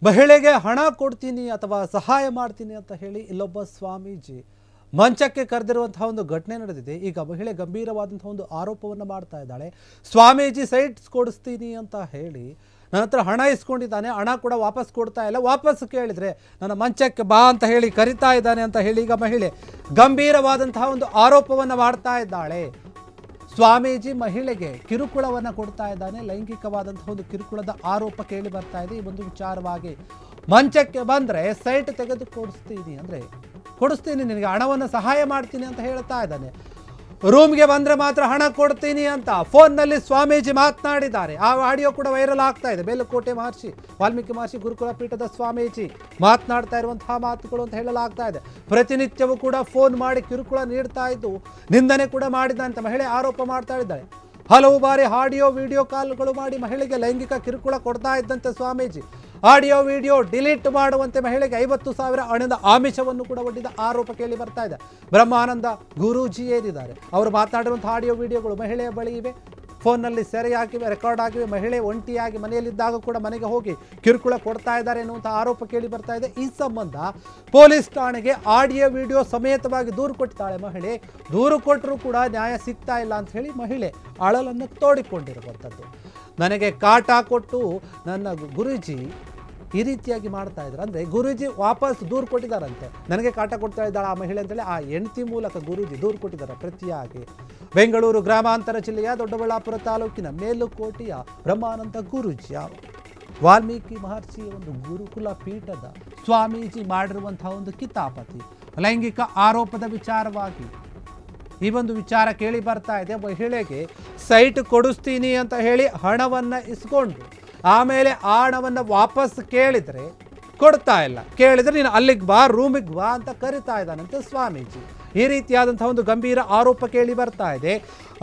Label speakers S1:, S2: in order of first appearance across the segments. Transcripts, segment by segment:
S1: ಮಹಿಳೆಗೆ ಹಣ ಕೊಡ್ತೀನಿ ಅಥವಾ ಸಹಾಯ ಮಾಡ್ತೀನಿ ಅಂತ ಹೇಳಿ ಇಲ್ಲೊಬ್ಬ ಸ್ವಾಮೀಜಿ ಮಂಚಕ್ಕೆ ಕರೆದಿರುವಂತಹ ಒಂದು ಘಟನೆ ನಡೆದಿದೆ. ಈಗ ಮಹಿಳೆ ಗಂಭೀರವಾದಂತಹ ಒಂದು ಆರೋಪವನ್ನು ಮಾಡ್ತಾ ಇದ್ದಾಳೆ. ಸ್ವಾಮೀಜಿ ಸೈಟ್ಸ್ ಕೊಡಿಸ್ತೀನಿ ಅಂತ ಹೇಳಿ ನನ್ನ ಹತ್ರ ಹಣ ಇಸ್ಕೊಂಡಿದ್ದಾನೆ, ಹಣ ಕೂಡ ವಾಪಸ್ ಕೊಡ್ತಾ ಇಲ್ಲ, ವಾಪಸ್ ಕೇಳಿದರೆ ನನ್ನ ಮಂಚಕ್ಕೆ ಬಾ ಅಂತ ಹೇಳಿ ಕರಿತಾ ಇದ್ದಾನೆ ಅಂತ ಹೇಳಿ ಈಗ ಮಹಿಳೆ ಗಂಭೀರವಾದಂತಹ ಒಂದು ಆರೋಪವನ್ನು ಮಾಡ್ತಾ ಇದ್ದಾಳೆ. ಸ್ವಾಮೀಜಿ ಮಹಿಳೆಗೆ ಕಿರುಕುಳವನ್ನು ಕೊಡ್ತಾ ಇದ್ದಾನೆ, ಲೈಂಗಿಕವಾದಂತಹ ಒಂದು ಕಿರುಕುಳದ ಆರೋಪ ಕೇಳಿ ಬರ್ತಾ ಇದೆ. ಈ ಒಂದು ವಿಚಾರವಾಗಿ ಮಂಚಕ್ಕೆ ಬಂದರೆ ಸೈಟ್ ತೆಗೆದು ಕೊಡಿಸ್ತೀನಿ ನಿನಗೆ ಹಣವನ್ನು ಸಹಾಯ ಮಾಡ್ತೀನಿ ಅಂತ ಹೇಳ್ತಾ ಇದ್ದಾನೆ. ರೂಮ್ಗೆ ಬಂದರೆ ಮಾತ್ರ ಹಣ ಕೊಡ್ತೀನಿ ಅಂತ ಫೋನ್ನಲ್ಲಿ ಸ್ವಾಮೀಜಿ ಮಾತನಾಡಿದ್ದಾರೆ. ಆ ಆಡಿಯೋ ಕೂಡ ವೈರಲ್ ಆಗ್ತಾ ಇದೆ. ಬೇಲಕೋಟೆ ಮಹರ್ಷಿ ವಾಲ್ಮೀಕಿ ಮಹರ್ಷಿ ಗುರುಕುಲ ಪೀಠದ ಸ್ವಾಮೀಜಿ ಮಾತನಾಡ್ತಾ ಇರುವಂತಹ ಮಾತುಗಳು ಅಂತ ಹೇಳಲಾಗ್ತಾ ಇದೆ. ಪ್ರತಿನಿತ್ಯವೂ ಕೂಡ ಫೋನ್ ಮಾಡಿ ಕಿರುಕುಳ ನೀಡ್ತಾ ಇದ್ದು ನಿಂದನೆ ಕೂಡ ಮಾಡಿದ ಅಂತ ಮಹಿಳೆ ಆರೋಪ ಮಾಡ್ತಾ ಇದ್ದಾಳೆ. ಹಲವು ಬಾರಿ ಆಡಿಯೋ ವಿಡಿಯೋ ಕಾಲ್ಗಳು ಮಾಡಿ ಮಹಿಳೆಗೆ ಲೈಂಗಿಕ ಕಿರುಕುಳ ಕೊಡ್ತಾ ಇದ್ದಂತೆ ಸ್ವಾಮೀಜಿ ಆಡಿಯೋ ವಿಡಿಯೋ ಡಿಲೀಟ್ ಮಾಡುವಂತೆ ಮಹಿಳೆಗೆ 50,000 ಹಣದ ಆಮಿಷವನ್ನು ಕೂಡ ಒಡ್ಡಿದ ಆರೋಪ ಕೇಳಿ ಬರ್ತಾ ಇದೆ. ಬ್ರಹ್ಮಾನಂದ ಗುರೂಜಿ ಏನಿದ್ದಾರೆ ಅವರು ಮಾತನಾಡಿರುವಂಥ ಆಡಿಯೋ ವಿಡಿಯೋಗಳು ಮಹಿಳೆಯ ಬಳಿ ಇವೆ, ಫೋನ್ನಲ್ಲಿ ಸೆರೆ ಹಾಕಿವೆ, ರೆಕಾರ್ಡ್ ಆಗಿವೆ. ಮಹಿಳೆ ಒಂಟಿಯಾಗಿ ಮನೆಯಲ್ಲಿದ್ದಾಗ ಕೂಡ ಮನೆಗೆ ಹೋಗಿ ಕಿರುಕುಳ ಕೊಡ್ತಾ ಇದ್ದಾರೆ ಎನ್ನುವಂಥ ಆರೋಪ ಕೇಳಿ ಬರ್ತಾ ಇದೆ. ಈ ಸಂಬಂಧ ಪೊಲೀಸ್ ಠಾಣೆಗೆ ಆಡಿಯೋ ವಿಡಿಯೋ ಸಮೇತವಾಗಿ ದೂರು ಕೊಟ್ಟಿದ್ದಾಳೆ ಮಹಿಳೆ. ದೂರು ಕೊಟ್ಟರೂ ಕೂಡ ನ್ಯಾಯ ಸಿಗ್ತಾ ಇಲ್ಲ ಅಂತ ಹೇಳಿ ಮಹಿಳೆ ಅಳಲನ್ನು ತೋಡಿಕೊಂಡಿರುವಂಥದ್ದು. ನನಗೆ ಕಾಟ ಕೊಟ್ಟು ನನ್ನ ಗುರೂಜಿ ಈ ರೀತಿಯಾಗಿ ಮಾಡ್ತಾ ಇದ್ದಾರೆ ಅಂದರೆ ಗುರೂಜಿ ವಾಪಸ್ ದೂರು ಕೊಟ್ಟಿದ್ದಾರಂತೆ. ನನಗೆ ಕಾಟ ಕೊಡ್ತಾ ಇದ್ದಾಳೆ ಆ ಮಹಿಳೆ ಅಂತೇಳಿ ಆ ಹೆಂಡತಿ ಮೂಲಕ ಗುರೂಜಿ ದೂರು ಕೊಟ್ಟಿದ್ದಾರೆ ಪ್ರತಿಯಾಗಿ. ಬೆಂಗಳೂರು ಗ್ರಾಮಾಂತರ ಜಿಲ್ಲೆಯ ದೊಡ್ಡಬಳ್ಳಾಪುರ ತಾಲೂಕಿನ ಮೇಲುಕೋಟೆಯ ಬ್ರಹ್ಮಾನಂದ ಗುರೂಜಿ ವಾಲ್ಮೀಕಿ ಮಹರ್ಷಿ ಒಂದು ಗುರುಕುಲ ಪೀಠದ ಸ್ವಾಮೀಜಿ ಮಾಡಿರುವಂತಹ ಒಂದು ಕಿತಾಪತಿ ಲೈಂಗಿಕ ಆರೋಪದ ವಿಚಾರವಾಗಿ ಈ ಒಂದು ವಿಚಾರ ಕೇಳಿ ಬರ್ತಾ ಇದೆ. ಮಹಿಳೆಗೆ ಸೈಟ್ ಕೊಡಿಸ್ತೀನಿ ಅಂತ ಹೇಳಿ ಹಣವನ್ನು ಇಸ್ಕೊಂಡು ಆಮೇಲೆ ಆ ಹಣವನ್ನು ವಾಪಸ್ ಕೇಳಿದರೆ ಕೊಡ್ತಾ ಇಲ್ಲ, ಕೇಳಿದರೆ ನೀನು ಅಲ್ಲಿಗೆ ಬಾ ರೂಮಿಗೆ ಬಾ ಅಂತ ಕರಿತಾ ಇದ್ದಾನಂತೆ ಸ್ವಾಮೀಜಿ. ಈ ರೀತಿಯಾದಂಥ ಒಂದು ಗಂಭೀರ ಆರೋಪ ಕೇಳಿ ಬರ್ತಾ ಇದೆ.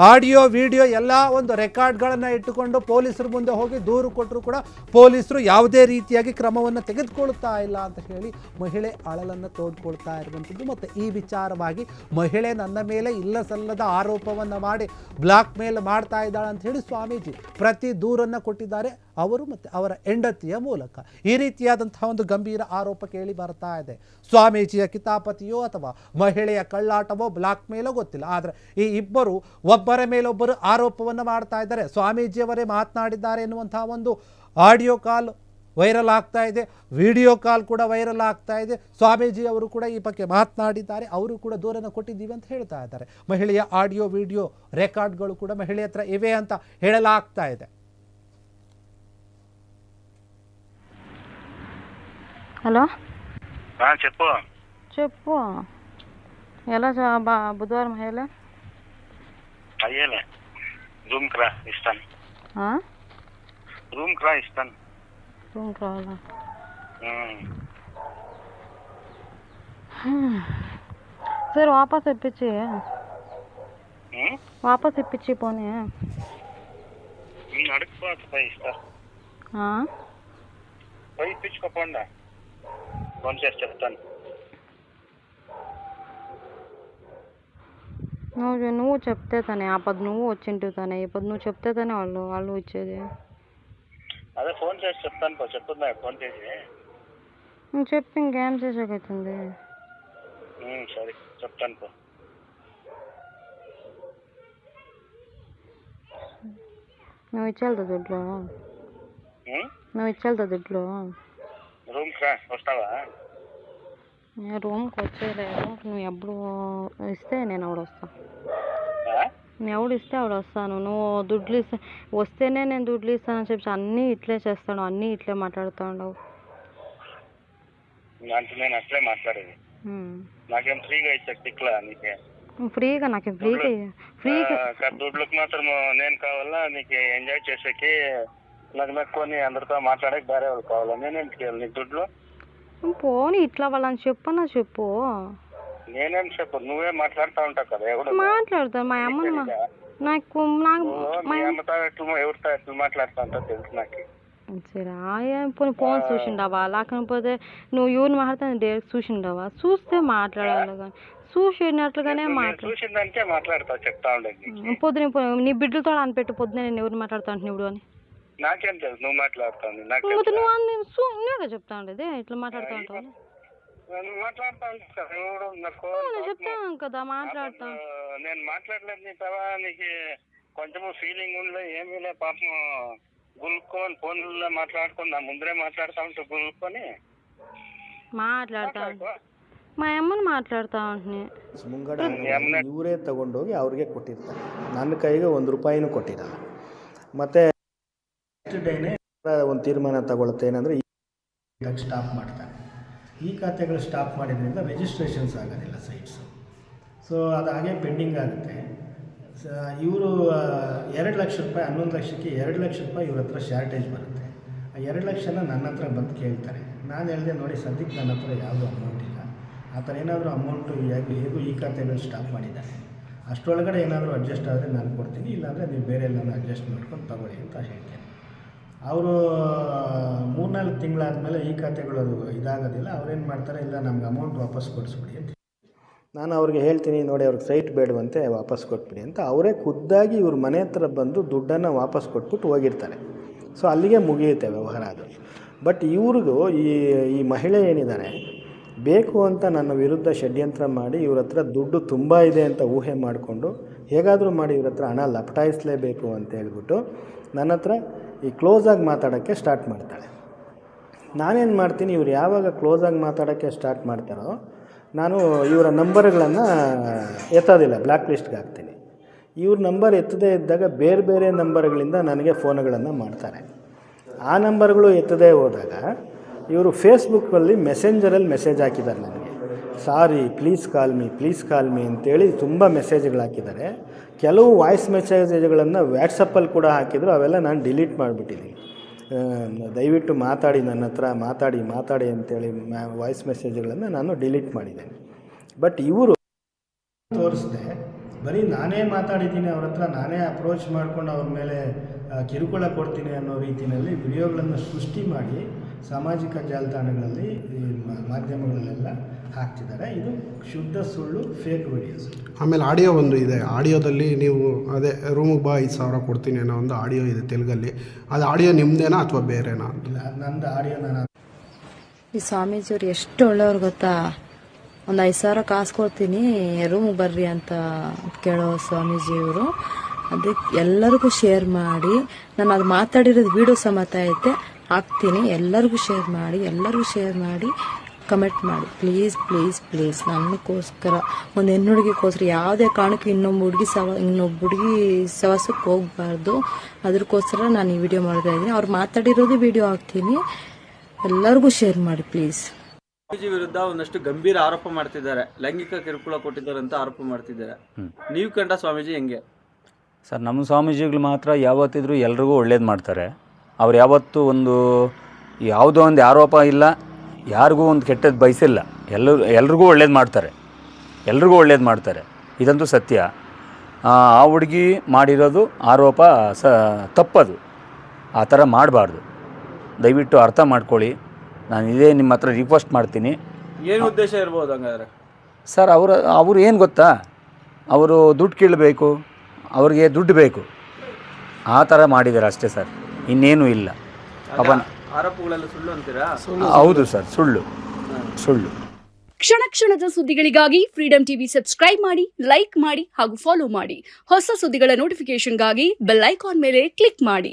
S1: ಆಡಿಯೋ ವಿಡಿಯೋ ಎಲ್ಲ ಒಂದು ರೆಕಾರ್ಡ್ಗಳನ್ನು ಇಟ್ಟುಕೊಂಡು ಪೊಲೀಸರ ಮುಂದೆ ಹೋಗಿ ದೂರು ಕೊಟ್ಟರು ಕೂಡ ಪೊಲೀಸರು ಯಾವುದೇ ರೀತಿಯಾಗಿ ಕ್ರಮವನ್ನು ತೆಗೆದುಕೊಳ್ತಾ ಇಲ್ಲ ಅಂತ ಹೇಳಿ ಮಹಿಳೆ ಅಳಲನ್ನು ತೋಡ್ಕೊಳ್ತಾ ಇರುವಂಥದ್ದು. ಮತ್ತು ಈ ವಿಚಾರವಾಗಿ ಮಹಿಳೆ ನನ್ನ ಮೇಲೆ ಇಲ್ಲ ಸಲ್ಲದ ಆರೋಪವನ್ನು ಮಾಡಿ ಬ್ಲಾಕ್ ಮೇಲ್ ಮಾಡ್ತಾ ಇದ್ದಾಳೆ ಅಂತ ಹೇಳಿ ಸ್ವಾಮೀಜಿ ಪ್ರತಿ ದೂರನ್ನು ಕೊಟ್ಟಿದ್ದಾರೆ ಅವರು ಮತ್ತು ಅವರ ಹೆಂಡತಿಯ ಮೂಲಕ. ಈ ರೀತಿಯಾದಂತಹ ಒಂದು ಗಂಭೀರ ಆರೋಪ ಕೇಳಿ ಬರ್ತಾ ಇದೆ. ಸ್ವಾಮೀಜಿಯ ಕಿತಾಪತಿಯೋ ಅಥವಾ ಮಹಿಳೆಯ ಕಳ್ಳಾಟವೋ ಬ್ಲಾಕ್ ಮೇಲೋ ಗೊತ್ತಿಲ್ಲ, ಆದರೆ ಈ ಇಬ್ಬರು ಒಬ್ಬರ ಮೇಲೊಬ್ಬರು ಆರೋಪವನ್ನು ಮಾಡ್ತಾ ಇದ್ದಾರೆ. ಸ್ವಾಮೀಜಿಯವರೇ ಮಾತನಾಡಿದ್ದಾರೆ ಎನ್ನುವಂತಹ ಒಂದು ಆಡಿಯೋ ಕಾಲ್ ವೈರಲ್ ಆಗ್ತಾ ಇದೆ, ವಿಡಿಯೋ ಕಾಲ್ ಕೂಡ ವೈರಲ್ ಆಗ್ತಾ ಇದೆ. ಸ್ವಾಮೀಜಿ ಅವರು ಕೂಡ ಈ ಬಗ್ಗೆ ಮಾತನಾಡಿದ್ದಾರೆ, ಅವರು ಕೂಡ ದೂರನ್ನು ಕೊಟ್ಟಿದ್ದೀವಿ ಅಂತ ಹೇಳ್ತಾ ಇದ್ದಾರೆ. ಮಹಿಳೆಯ ಆಡಿಯೋ ವಿಡಿಯೋ ರೆಕಾರ್ಡ್ಗಳು ಕೂಡ ಮಹಿಳೆ ಹತ್ರ ಇವೆ ಅಂತ ಹೇಳಲಾಗ್ತಾ ಇದೆ.
S2: హలో
S3: చెప్పు
S2: చెప్పు ఎలా బుధవారం అయ్యేలే
S3: అయ్యేలే రూమ్కి రా ఇస్తాను రూమ్కి రా ఇస్తాను
S2: రూమ్కి రావాలా సరే వాపస్ ఇప్పించి పోనీ
S3: అడుగుపోతే పోయి ఇస్తా పోయి ఇప్పించుకోపోండా ఫోన్ చేసి చెప్తాను.
S2: నువ్వు చెప్తే తనే ఆ పది నువ్వు వచ్చింటు తనే ఈ పది నువ్వు చెప్తే తనే వాళ్ళు ఇచ్చేది.
S3: అదే ఫోన్ చేసి చెప్తాను పో, చెప్తుందా ఫోన్ చేసి
S2: నువ్వు చెప్పి ఇంకేం చేసేకైతుంది.
S3: సరే చెప్తాను పో.
S2: నువ్వు ఇచ్చేళ్తా దుడ్లు
S3: రూమ్కి రా వస్తావా?
S2: రూమ్కి వచ్చేలే, రూమ్కి నువ్వు ఎప్పుడు ఇస్తే నేను ఆవిడ వస్తాను. నువ్వు ఎవడు ఇస్తే ఆవిడ వస్తాను. నువ్వు దుడ్లు వస్తేనే నేను దుడ్లు ఇస్తానని చెప్పి అన్నీ ఇట్లే చేస్తాను, అన్నీ ఇట్లే మాట్లాడుతూ ఉండవు.
S3: అంటే నేను అట్లే మాట్లాడేది, నాకేం ఫ్రీగా ఇచ్చా తిక్కలా నీకే?
S2: ఫ్రీగా నాకేం ఫ్రీగా
S3: దుడ్లకు మాత్రం నేను కావాలా? నీకు ఎంజాయ్ చేసేకి నక్కుని అందరితో మాట్లాడక వేరే వాళ్ళు కావాలా? నేనేం చేయాలి నీకు దుడ్లు?
S2: పోనీ ఇట్లా వాళ్ళని చెప్పు.
S3: నేనేం చెప్పు, నువ్వే మాట్లాడుతూ ఉంటావు కదా.
S2: మాట్లాడతాను మా అమ్మ నాకు
S3: ఎవరితో ఎట్లా మాట్లాడుతూ ఉంటావు తెలుసు నాకు.
S2: సరే ఫోన్ చూసిండవా? లేకపోతే నువ్వు ఎవరిని మాట్లాడుతా డైరెక్ట్ చూసిండవా? చూస్తే మాట్లాడాలి కానీ చూసినట్లుగానే
S3: చూసిందానికే మాట్లాడతావు, చెప్తా ఉండేది.
S2: పొద్దున నీ బిడ్డలతో అనిపెట్టు పొద్దున నేను ఎవరు మాట్లాడుతా అంటున్నా ఇప్పుడు అని
S3: నాకేం తెలుసు నువ్వు మాట్లాడుతావు
S2: ಮತ್ತೆ నువ్వు ఇన్నాక చెప్తా ఉండేది ఇట్లా మాట్లాడుతూ ఉంటావు
S3: నువ్వు మాట్లాడుతా ఉంటావు
S2: నేను చెప్తాను కదా మాట్లాడతా
S3: నేను మాట్లాడలేదు నీతవా నీకు కొంచెము ఫీలింగ్ ఉండలే ఏమీ లే పాపం గుల్కొని ఫోన్లో మాట్లాడుకుని నా ముందరే మాట్లాడుతా ఉంటా గుల్కొని
S2: మాట్లాడతా మా అమ్మని మాట్లాడుతా ఉంటుంది
S4: ಮುಂಗಡ ಇವರೇ ತಗೊಂಡೋಗಿ ಅವ್ರಿಗೆ ಕೊಟ್ಟಿರ್ತಾರೆ. ನನ್ನ ಕೈಗೆ ₹1 ಕೊಟ್ಟಿರಲ್ಲ. ಮತ್ತು ನೆಕ್ಸ್ಟ್ ಡೇನೇ ಒಂದು ತೀರ್ಮಾನ ತಗೊಳುತ್ತೆ ಏನಂದರೆ ಸ್ಟಾಪ್ ಮಾಡ್ತಾರೆ. ಈ ಖಾತೆಗಳು ಸ್ಟಾಪ್ ಮಾಡಿದ್ರಿಂದ ರಿಜಿಸ್ಟ್ರೇಷನ್ಸ್ ಆಗೋದಿಲ್ಲ ಸೈಟ್ಸು. ಸೊ ಅದು ಹಾಗೆ ಪೆಂಡಿಂಗ್ ಆಗುತ್ತೆ. ಇವರು ₹2 ಲಕ್ಷ 11 ಲಕ್ಷಕ್ಕೆ ₹2 ಲಕ್ಷ ಇವ್ರ ಹತ್ರ ಶಾರ್ಟೇಜ್ ಬರುತ್ತೆ. ಆ 2 ಲಕ್ಷನ ನನ್ನ ಹತ್ರ ಬಂದು ಕೇಳ್ತಾರೆ. ನಾನು ಹೇಳಿದೆ ನೋಡಿ ಸದ್ಯಕ್ಕೆ ನನ್ನ ಹತ್ರ ಯಾವುದೂ ಅಮೌಂಟ್ ಇಲ್ಲ, ಆ ಥರ ಏನಾದರೂ ಅಮೌಂಟು ಹೇಗೂ ಈ ಖಾತೆಗಳು ಸ್ಟಾಪ್ ಮಾಡಿದ್ದಾರೆ, ಅಷ್ಟರೊಳಗಡೆ ಏನಾದರೂ ಅಡ್ಜಸ್ಟ್ ಆದರೆ ನಾನು ಕೊಡ್ತೀನಿ, ಇಲ್ಲಾಂದರೆ ನೀವು ಬೇರೆ ಎಲ್ಲನೂ ಅಡ್ಜಸ್ಟ್ ಮಾಡ್ಕೊಂಡು ತಗೊಳ್ಳಿ ಅಂತ ಹೇಳ್ತೇನೆ. ಅವರು 3-4 ತಿಂಗಳಾದಮೇಲೆ ಈ ಖಾತೆಗಳು ಇದಾಗೋದಿಲ್ಲ. ಅವ್ರೇನು ಮಾಡ್ತಾರೆ, ಇಲ್ಲ ನಮ್ಗೆ ಅಮೌಂಟ್ ವಾಪಸ್ ಕೊಡಿಸ್ಬಿಡಿ ಅಂತ. ನಾನು ಅವ್ರಿಗೆ ಹೇಳ್ತೀನಿ ನೋಡಿ ಅವ್ರಿಗೆ ಸೈಟ್ ಬೇಡವಂತೆ ವಾಪಸ್ ಕೊಟ್ಬಿಡಿ ಅಂತ. ಅವರೇ ಖುದ್ದಾಗಿ ಇವ್ರ ಮನೆ ಹತ್ರ ಬಂದು ದುಡ್ಡನ್ನು ವಾಪಸ್ ಕೊಟ್ಬಿಟ್ಟು ಹೋಗಿರ್ತಾರೆ. ಸೊ ಅಲ್ಲಿಗೆ ಮುಗಿಯುತ್ತೆ ವ್ಯವಹಾರ ಅದು. ಬಟ್ ಇವ್ರಿಗೂ ಈ ಮಹಿಳೆ ಏನಿದ್ದಾರೆ ಬೇಕು ಅಂತ ನನ್ನ ವಿರುದ್ಧ ಷಡ್ಯಂತ್ರ ಮಾಡಿ ಇವ್ರ ಹತ್ರ ದುಡ್ಡು ತುಂಬ ಇದೆ ಅಂತ ಊಹೆ ಮಾಡಿಕೊಂಡು ಹೇಗಾದರೂ ಮಾಡಿ ಇವ್ರ ಹತ್ರ ಹಣ ಲಪಟಾಯಿಸಲೇಬೇಕು ಅಂತ ಹೇಳ್ಬಿಟ್ಟು ನನ್ನ ಹತ್ರ ಈ ಕ್ಲೋಸಾಗಿ ಮಾತಾಡೋಕ್ಕೆ ಸ್ಟಾರ್ಟ್ ಮಾಡ್ತಾಳೆ. ನಾನೇನು ಮಾಡ್ತೀನಿ, ಇವ್ರು ಯಾವಾಗ ಕ್ಲೋಸಾಗಿ ಮಾತಾಡೋಕ್ಕೆ ಸ್ಟಾರ್ಟ್ ಮಾಡ್ತಾರೋ ನಾನು ಇವರ ನಂಬರ್ಗಳನ್ನು ಎತ್ತೋದಿಲ್ಲ, ಬ್ಲ್ಯಾಕ್ ಲಿಸ್ಟ್ಗೆ ಹಾಕ್ತೀನಿ. ಇವ್ರ ನಂಬರ್ ಎತ್ತದೇ ಇದ್ದಾಗ ಬೇರೆ ಬೇರೆ ನಂಬರ್ಗಳಿಂದ ನನಗೆ ಫೋನ್ಗಳನ್ನು ಮಾಡ್ತಾರೆ. ಆ ನಂಬರ್ಗಳು ಎತ್ತದೇ ಹೋದಾಗ ಇವರು ಫೇಸ್ಬುಕ್ಕಲ್ಲಿ ಮೆಸೆಂಜರಲ್ಲಿ ಮೆಸೇಜ್ ಹಾಕಿದ್ದಾರೆ ನನಗೆ, ಸಾರಿ ಪ್ಲೀಸ್ ಕಾಲ್ ಮೀ ಅಂತೇಳಿ ತುಂಬ ಮೆಸೇಜ್ಗಳು ಹಾಕಿದ್ದಾರೆ. ಕೆಲವು ವಾಯ್ಸ್ ಮೆಸೇಜ್ಗಳನ್ನು ವ್ಯಾಟ್ಸಪ್ಪಲ್ಲಿ ಕೂಡ ಹಾಕಿದ್ರು, ಅವೆಲ್ಲ ನಾನು ಡಿಲೀಟ್ ಮಾಡಿಬಿಟ್ಟಿದ್ದೀನಿ. ದಯವಿಟ್ಟು ಮಾತಾಡಿ ನನ್ನ ಹತ್ರ ಮಾತಾಡಿ ಅಂತೇಳಿ ವಾಯ್ಸ್ ಮೆಸೇಜ್ಗಳನ್ನು ನಾನು ಡಿಲೀಟ್ ಮಾಡಿದ್ದೇನೆ. ಬಟ್ ಇವರು ತೋರಿಸ್ದೆ ಬರೀ ನಾನೇ ಮಾತಾಡಿದ್ದೀನಿ ಅವ್ರ ಹತ್ರ, ನಾನೇ ಅಪ್ರೋಚ್ ಮಾಡ್ಕೊಂಡು ಅವ್ರ ಮೇಲೆ ಕಿರುಕುಳ ಕೊಡ್ತೀನಿ ಅನ್ನೋ ರೀತಿಯಲ್ಲಿ ವಿಡಿಯೋಗಳನ್ನು ಸೃಷ್ಟಿ ಮಾಡಿ ಸಾಮಾಜಿಕ ಜಾಲತಾಣಗಳಲ್ಲಿ ಮಾಧ್ಯಮಗಳಲ್ಲೆಲ್ಲ ಹಾಕ್ತಿದ್ದಾರೆ. ಇದು ಶುದ್ಧ ಸುಳ್ಳು, ಫೇಕ್ ವಿಡಿಯೋಸ್.
S5: ಆಮೇಲೆ ಆಡಿಯೋ ಒಂದು ಇದೆ, ಆಡಿಯೋದಲ್ಲಿ ನೀವು ಅದೇ ರೂಮಿಗೆ ಬಾ 5,000 ಕೊಡ್ತೀನಿ ಅನ್ನೋ ಒಂದು ಆಡಿಯೋ ಇದೆ ತೆಲುಗಲ್ಲಿ. ಅದು ಆಡಿಯೋ ನಿಮ್ಮದೇನಾ ಅಥವಾ ಬೇರೆನಾ?
S4: ಇಲ್ಲ, ನಂದು ಆಡಿಯೋ ನಾನು.
S2: ಈ ಸ್ವಾಮೀಜಿಯವ್ರು ಎಷ್ಟು ಒಳ್ಳೆಯವ್ರು ಗೊತ್ತಾ, ಒಂದು 5,000 ಕಾಸು ಕೊಡ್ತೀನಿ ರೂಮಿಗೆ ಬರ್ರಿ ಅಂತ ಕೇಳೋ ಸ್ವಾಮೀಜಿಯವರು. ಅದಕ್ಕೆ ಎಲ್ಲರಿಗೂ ಶೇರ್ ಮಾಡಿ, ನಾನು ಅದು ಮಾತಾಡಿರೋದು ವಿಡಿಯೋ ಸಮೇತ ಐತೆ ಹಾಕ್ತೀನಿ, ಎಲ್ಲರಿಗೂ ಶೇರ್ ಮಾಡಿ ಕಮೆಂಟ್ ಮಾಡಿ ಪ್ಲೀಸ್. ನನಗೋಸ್ಕರ ಒಂದು ಹೆಣ್ಣುಡುಗಿಗೋಸ್ಕರ ಯಾವುದೇ ಕಾರಣಕ್ಕೂ ಇನ್ನೊಬ್ಬ ಹುಡುಗಿ ಸವಾಸಕ್ಕೆ ಹೋಗಬಾರ್ದು. ಅದಕ್ಕೋಸ್ಕರ ನಾನು ಈ ವಿಡಿಯೋ ಮಾಡ್ತಾ ಇದ್ದೀನಿ. ಅವ್ರು ಮಾತಾಡಿರೋದು ವಿಡಿಯೋ ಹಾಕ್ತೀನಿ, ಎಲ್ಲರಿಗೂ ಶೇರ್ ಮಾಡಿ ಪ್ಲೀಸ್.
S6: ಸ್ವಾಮೀಜಿ ವಿರುದ್ಧ ಒಂದಷ್ಟು ಗಂಭೀರ ಆರೋಪ ಮಾಡ್ತಿದ್ದಾರೆ, ಲೈಂಗಿಕ ಕಿರುಕುಳ ಕೊಟ್ಟಿದ್ದಾರೆ ಅಂತ ಆರೋಪ ಮಾಡ್ತಿದ್ದಾರೆ. ನೀವು ಕಂಡ ಸ್ವಾಮೀಜಿ ಹೆಂಗೆ
S7: ಸರ್? ನಮ್ಮ ಸ್ವಾಮೀಜಿಗಳು ಮಾತ್ರ ಯಾವತ್ತಿದ್ರೂ ಎಲ್ರಿಗೂ ಒಳ್ಳೇದು ಮಾಡ್ತಾರೆ. ಅವ್ರು ಯಾವತ್ತೂ ಯಾವುದೋ ಒಂದು ಆರೋಪ ಇಲ್ಲ, ಯಾರಿಗೂ ಒಂದು ಕೆಟ್ಟದ್ದು ಬಯಸಿಲ್ಲ. ಎಲ್ರಿಗೂ ಒಳ್ಳೇದು ಮಾಡ್ತಾರೆ, ಇದಂತೂ ಸತ್ಯ. ಆ ಹುಡುಗಿ ಮಾಡಿರೋದು ಆರೋಪ ತಪ್ಪದು, ಆ ಥರ ಮಾಡಬಾರ್ದು. ದಯವಿಟ್ಟು ಅರ್ಥ ಮಾಡ್ಕೊಳ್ಳಿ. ನಾನು ಇದೇ ನಿಮ್ಮ ಹತ್ರ ರಿಕ್ವೆಸ್ಟ್ ಮಾಡ್ತೀನಿ.
S6: ಏನು ಉದ್ದೇಶ ಇರ್ಬೋದು ಹಂಗಾದ್ರೆ
S7: ಸರ್? ಅವರು ಏನು ಗೊತ್ತಾ, ಅವರು ದುಡ್ಡು ಕೀಳಬೇಕು, ಅವ್ರಿಗೆ ದುಡ್ಡು ಬೇಕು, ಆ ಥರ ಮಾಡಿದ್ದಾರೆ ಅಷ್ಟೇ ಸರ್, ಇನ್ನೇನು ಇಲ್ಲ.
S6: ಆರೋಪಗಳೆಲ್ಲ ಸುಳ್ಳು ಅಂತೀರಾ?
S7: ಹೌದು ಸರ್, ಸುಳ್ಳು.
S8: ಕ್ಷಣ ಕ್ಷಣದ ಸುದ್ದಿಗಳಿಗಾಗಿ ಫ್ರೀಡಂ ಟಿವಿ ಸಬ್ಸ್ಕ್ರೈಬ್ ಮಾಡಿ, ಲೈಕ್ ಮಾಡಿ ಹಾಗೂ ಫಾಲೋ ಮಾಡಿ. ಹೊಸ ಸುದ್ದಿಗಳ ನೋಟಿಫಿಕೇಶನ್ಗಾಗಿ ಬೆಲ್ ಐಕಾನ್ ಮೇಲೆ ಕ್ಲಿಕ್ ಮಾಡಿ.